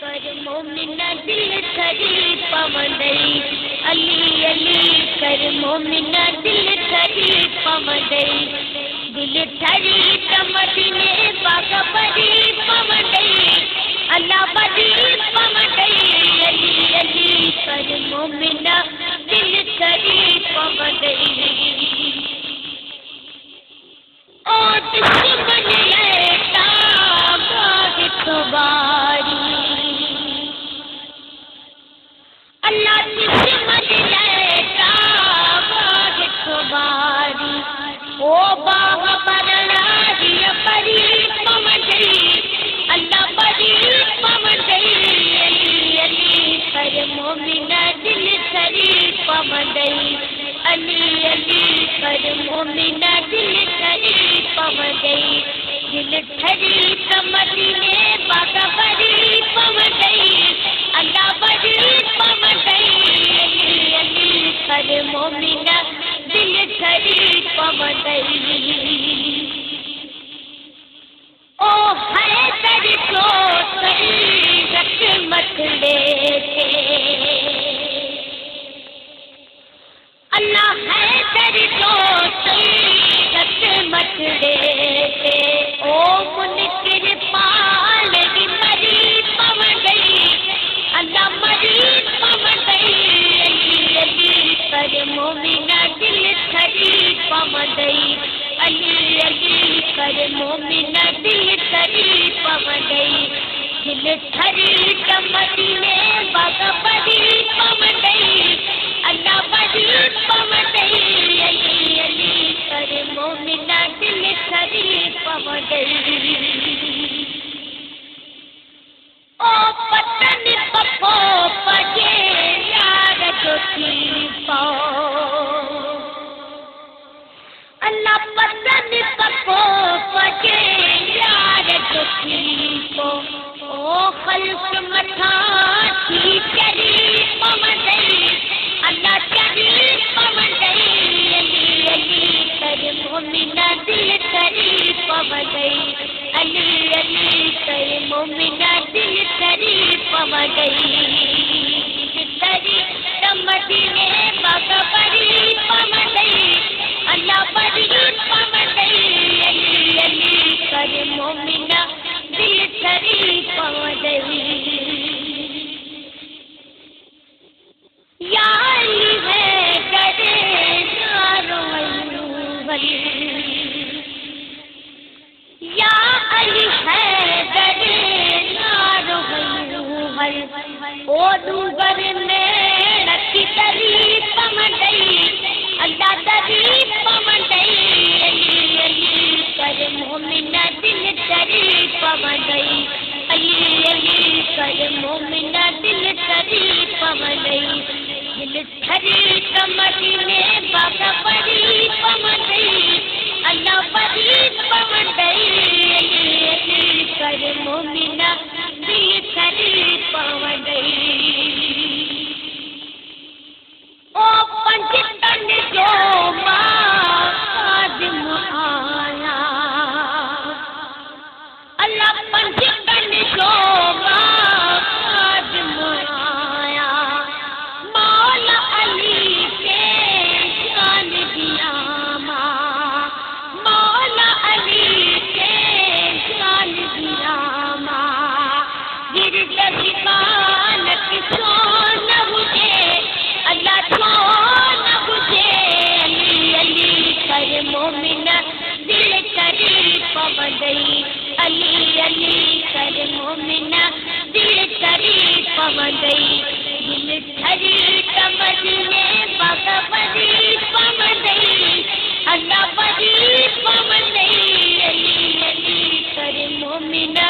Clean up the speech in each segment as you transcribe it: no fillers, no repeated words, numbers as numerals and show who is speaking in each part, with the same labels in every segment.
Speaker 1: कर मोमिना दिल थरी पवंदई अली अली कर मोमिना दिल थरी पवंदई दिल थरी त मदीने बाग बड़ी पवंदई अल्लाह बड़ी पवंदई अली अली कर मोमिना दिल थरी पवंदई ओ दुश्मन लेता बाग सवारी अल्लाह दुश्मन लेता बाग सवारी ओ बाग बरना ही बड़ी पवंदई अल्लाह बड़ी पवंदई अली अली कर मोमिना दिल थरी पवंदई अली अली कर मोमिना दिल थरी पवंदई दिल थरी त मदीने बाग बड़ी पवंदई अल्लाह बड़ी पवंदई अली अली कर मोमिना दिल थरी पवंदई ओ है तेरी तो सही रकमत लेके अल्लाह है तेरी तो सही रकमत लेके ओ मुनकिर पाल की मरी पवंदई अल्लाह मरी पवंदई अली अली कर मोमिना दिल थरी पवंदई अली अली कर मोमिना दिल थरी पवंदई दिल थरी त मदीने बाग बड़ी पवंदई अल्लाह बड़ी पवंदई अली अली कर मोमिना दिल थरी पवंदई ओ पतन पपो पजे यार जो थी पाओ अल्लाह पतन पपो पजे यार जो थी पो ओ खल्क मथा थी चली पवंदई अल्लाह चली पवंदई अली अली कर मोमिना दिल थरी पवंदई अली अली कर मोमिना दिल थरी पवंदई थरी त मदीने बाग बड़ी पवंदई अल्लाह बड़ी पवंदई अली अली कर मोमिना दिल थरी पवंदई या अली है करे नारो वली या अली है करे नारो वली ओ दूबर में रखी तरी पवंदई अल्लाह तरी पवंदई अली अली कर मोमिना दिल थरी पवंदई अली अली कर मोमिना दिल थरी पवंदई दिल थरी त मदीने बाग बड़ी पवंदई अल्लाह बड़ी पवंदई अली अली कर मोमिना दिल थरी पवंदई ओ पंजतन जो आदम आया अल्लाह पंजतन जो आदम आया मौला अली के जान दिया माँ मौला अली के जान दिया माँ गिरद कानक सोन बुझे अल्लाह सोन बुझे अली अली कर मोमिना दिल थरी पवंदई अली अली कर मोमिना दिल थरी पवंदई दिल थरी त मदीने बाग बड़ी पवंदई अल्लाह बड़ी पवंदई अली अली कर मोमिना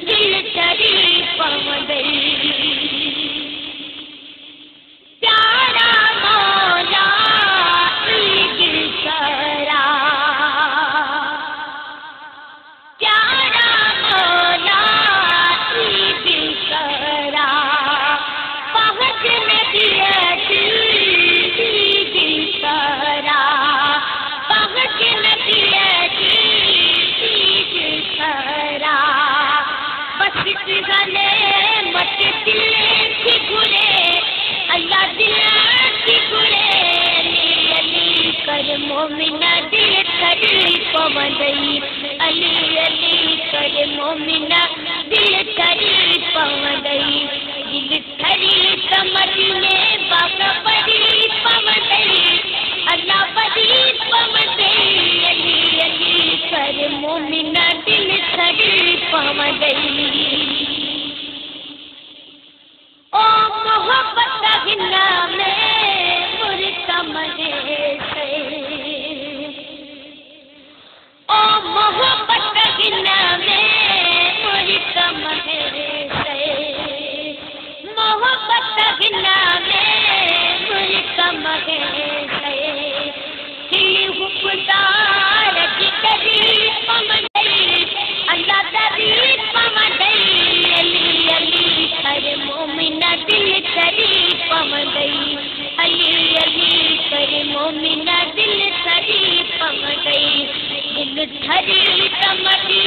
Speaker 1: दिल थरी पवंदई प्यारा मौला ईद करा प्यारा गले मत दिल की घुरे अल्लाह दिल की घुरे अली अली कर मोमिना दिल थरी पवंदई अली अली कर मोमिना दिल थरी पवंदई दिल थरी समझने बाबा बड़ी पवंदई अल्लाह बड़ी पवंदई अली अली कर मोमिना दिल थरी पवंदई ओ मोहब्बत हिना में मुर्तम है ओ मोहब्बत हिना में मुर्तम है मोहब्बत हिना में मुर्तम है हिली हुक्मदार की करी पमदई अल्लाह दरी पमदई अली अली कर मोमिना दिल थरी पमदई अली अली कर मोमिना दिल थरी पमदई दिल थरी तमदी